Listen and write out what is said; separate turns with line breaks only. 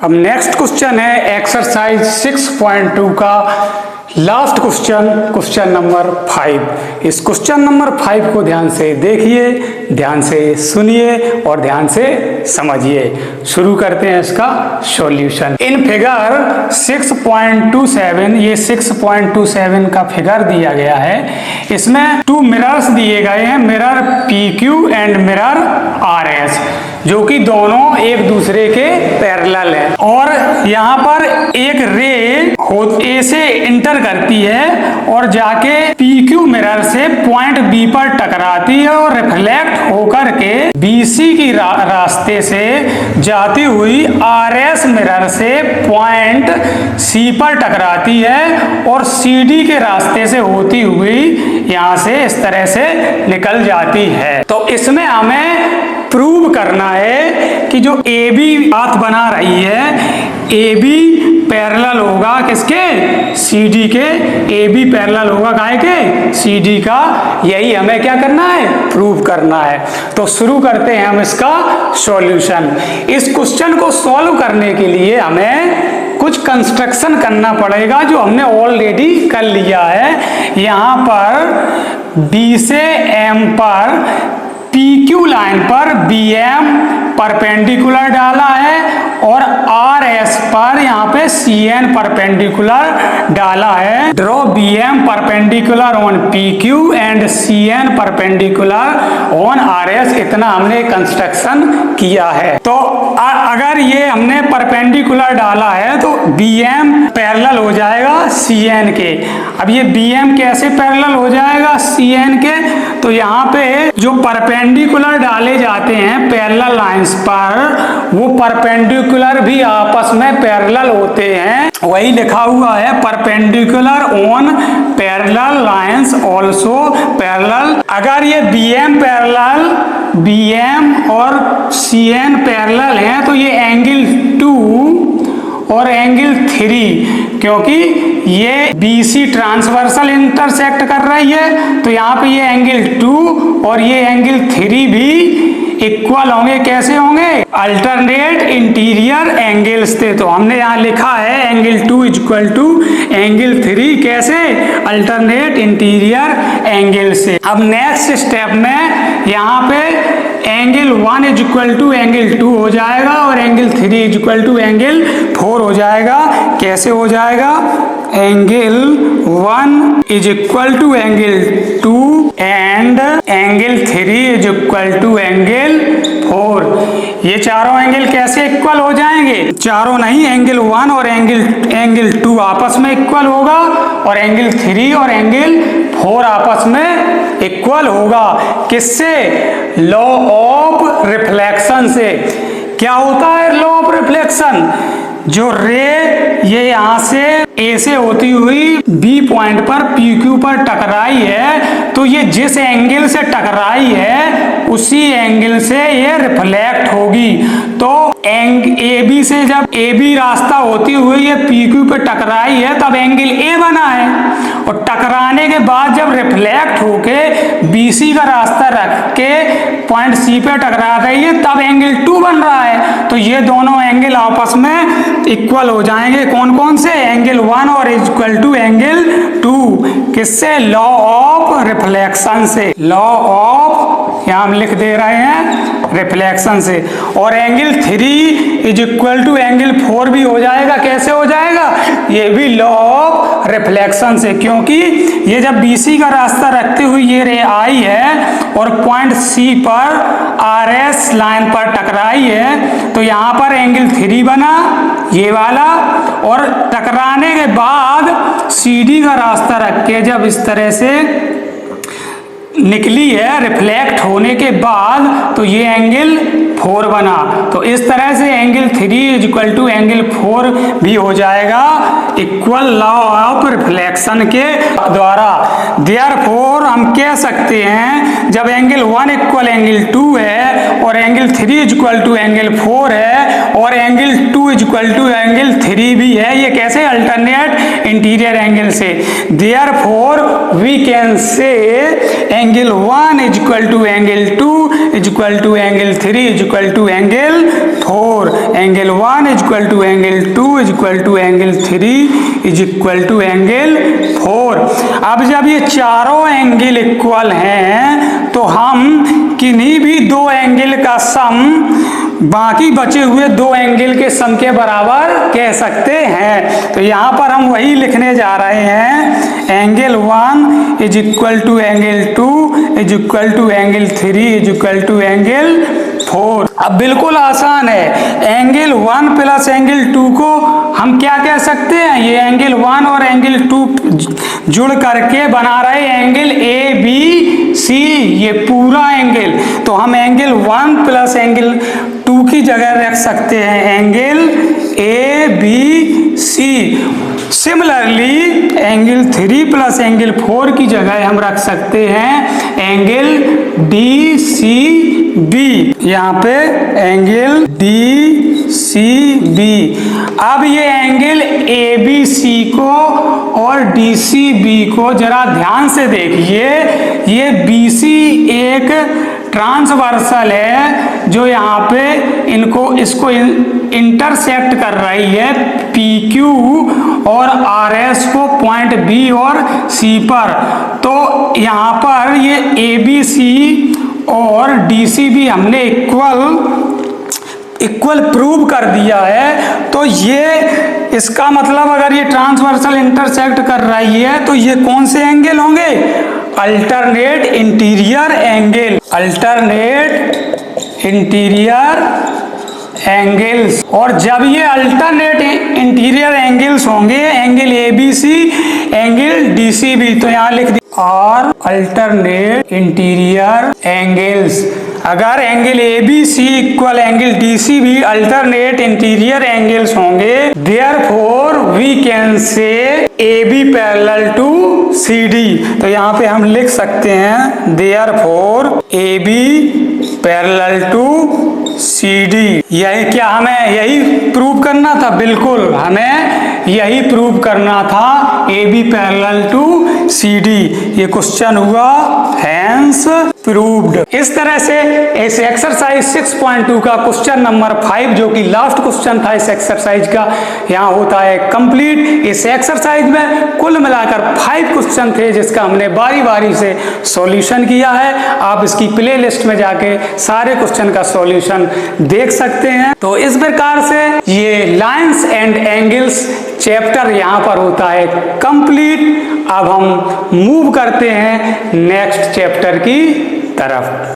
अब next question है exercise 6.2 का लास्ट क्वेश्चन नंबर 5। इस क्वेश्चन नंबर 5 को ध्यान से देखिए, ध्यान से सुनिए और ध्यान से समझिए। शुरू करते हैं इसका सॉल्यूशन। इन फिगर 6.27, ये 6.27 का फिगर दिया गया है। इसमें 2 मिरर्स दिए गए हैं, mirror PQ and mirror RS, जो कि दोनों एक दूसरे के पैरेलल है। और यहाँ पर एक रे A से इंटर करती है और जाके PQ मिरर से पॉइंट B पर टकराती है और रिफ्लेक्ट होकर के BC की रास्ते से जाती हुई RS मिरर से पॉइंट C पर टकराती है और CD के रास्ते से होती हुई यहाँ से इस तरह से निकल जाती है। तो इसमें हमें प्रूव करना है कि जो AB पाथ बना रही है, AB पैरेलल होगा किसके? CD के। AB पैरेलल होगा काहे के? CD का। यही हमें क्या करना है? प्रूव करना है। तो शुरू करते हैं हम इसका सॉल्यूशन। इस क्वेश्चन को सॉल्व करने के लिए हमें कुछ कंस्ट्रक्शन करना पड़ेगा, जो हमने ऑलरेडी कर लिया है। यहाँ पर B से M पर PQ लाइन पर BM परपेंडिकुलर डाला है और RS पर यहाँ पे CN परपेंडिकुलर डाला है। Draw BM perpendicular on PQ and CN perpendicular on RS। इतना हमने कंस्ट्रक्शन किया है। तो अगर ये हमने परपेंडिकुलर डाला है तो BM पैरेलल हो जाएगा CN के। अब ये BM कैसे पैरेलल हो जाएगा CN के? तो यहाँ पे जो परपेंडिकुलर डाले जाते हैं पैरेलल लाइंस पर, वो परपेंडिकुलर भी आपस में पैरेलल होते हैं। वही लिखा हुआ है perpendicular on parallel lines also parallel. अगर ये BM और CN पैरेलल हैं तो ये एंगल 2 और एंगल 3, क्योंकि ये BC ट्रांसवर्सल इंटरसेक्ट कर रही है, तो यहाँ पे ये एंगल 2 और ये एंगल 3 भी इक्वल होंगे। कैसे होंगे? अल्टरनेट इंटीरियर एंगल्स थे। तो हमने यहाँ लिखा है एंगल 2 इक्वल टू एंगल 3। कैसे? अल्टरनेट इंटीरियर एंगल से। अब नेक्स्ट स्टेप में यहाँ पे angle 1 is equal to angle 2 हो जाएगा और angle 3 is equal to angle 4 हो जाएगा। कैसे हो जाएगा? Angle 1 is equal to angle 2 and angle 3 is equal to angle 4। ये चारों एंगल कैसे इक्वल हो जाएंगे? चारों नहीं, एंगल 1 और एंगल 2 आपस में इक्वल होगा और एंगल 3 और एंगल 4 आपस में इक्वल होगा। किससे? लॉ ऑफ रिफ्लेक्शन से। क्या होता है लॉ ऑफ रिफ्लेक्शन? जो रे ये यहाँ से A से होती हुई B पॉइंट पर PQ पर टकराई है, तो ये जिस एंगल से टकराई है उसी एंगल से ये रिफ्लेक्ट होगी। तो AB से जब AB रास्ता होती हुई ये PQ पे टकराई है तब एंगल A बना है, और टकराने के बाद जब रिफ्लेक्ट होके BC का रास्ता रख के पॉइंट C पे टकरा गई है तब एंगल 2 बन रहा है। तो ये दोनों एंगल आपस में इक्वल हो जाएंगे। कौन कौन से? एंगल 1 और इक्वल टू एंगल 2। किससे? लॉ ऑफ रिफ्लेक्शन से। लॉ ऑफ यहाँ हम लिख दे रहे हैं रिफ्लेक्शन से। और angle 3 is equal to angle 4 भी हो जाएगा। कैसे हो जाएगा? ये भी लॉ ऑफ रिफ्लेक्शन से, क्योंकि ये जब BC का रास्ता रखते हुए ये रे आई है और पॉइंट C पर RS लाइन पर टकराई है, तो यहाँ पर एंगल 3 बना ये वाला, और टकराने के बाद CD का रास्ता रख के जब इस तरह से निकली है रिफ्लेक्ट होने के बाद, तो ये एंगल 4 बना। तो इस तरह से angle 3 is equal to angle 4 भी हो जाएगा इक्वल लॉ ऑफ रिफ्लेक्शन के द्वारा। देयरफॉर हम कह सकते हैं जब एंगल 1 इक्वल एंगल 2 है और angle 3 is equal to angle 4 है और angle 2 is equal to angle 3 भी है, ये कैसे? अल्टरनेट इंटीरियर एंगल से। Therefore we can say angle 1 is equal to angle 2 is equal to angle 3 is equal to angle 4, angle 1 is equal to angle 2 is equal to angle 3 is equal to angle 4। अब जब ये चारों angle equal हैं तो हम किन्हीं भी दो एंगल का सम बाकी बचे हुए दो एंगल के सम के बराबर कह सकते हैं। तो यहाँ पर हम वही लिखने जा रहे हैं, angle 1 is equal to angle 2 is equal to angle 3 is equal to angle 4। अब बिल्कुल आसान है, एंगल 1 प्लस एंगल 2 को हम क्या कह सकते हैं, ये एंगल 1 और एंगल 2 जुड़ करके बना रहे एंगल ABC, ये पूरा एंगल। तो हम एंगल 1 प्लस एंगल 2 की जगह रख सकते हैं angle ABC। Similarly angle 3 plus angle 4 की जगह हम रख सकते हैं एंगल DCB, यहाँ पे एंगल DCB। अब ये एंगल ABC को और DCB को जरा ध्यान से देखिए, ये BC एक ट्रांसवर्सल है जो यहाँ पे इसको इंटरसेक्ट कर रही है PQ और RS को पॉइंट B और C पर। तो यहाँ पर ये ABC और DCB हमने इक्वल प्रूव कर दिया है। तो ये इसका मतलब अगर ये ट्रांसवर्सल इंटरसेक्ट कर रही है तो ये कौन से एंगल होंगे, alternate interior angle, alternate interior angles. और जब ये अल्टरनेट इंटीरियर एंगल्स होंगे, एंगल ABC एंगल DCB, तो यहाँ लिख दिया और अल्टरनेट इंटीरियर एंगल्स। अगर angle ABC equal angle DCB alternate interior angles होंगे, therefore we can say AB parallel to CD। तो यहाँ पे हम लिख सकते हैं therefore AB parallel to CD। यही क्या हमें यही प्रूव करना था, बिल्कुल हमें यही प्रूव करना था, AB पैरेलल टू CD। ये क्वेश्चन हुआ हैंस प्रूव्ड। इस तरह से इस एक्सरसाइज 6.2 का क्वेश्चन नंबर 5 जो कि लास्ट क्वेश्चन था इस एक्सरसाइज का, यहाँ होता है कंप्लीट। इस एक्सरसाइज में कुल मिलाकर 5 क्वेश्चन थे जिसका हमने बारी बारी से सॉल्यूशन किया है। आप इसकी प्लेलिस्ट में जाके सारे क्वेश्चन का सॉल्यूशन देख सकते हैं। तो इस प्रकार से ये लाइंस एंड एंगल्स चैप्टर यहाँ पर होता है कंप्लीट। अब हम मूव करते हैं नेक्स्ट चैप्टर की तरफ।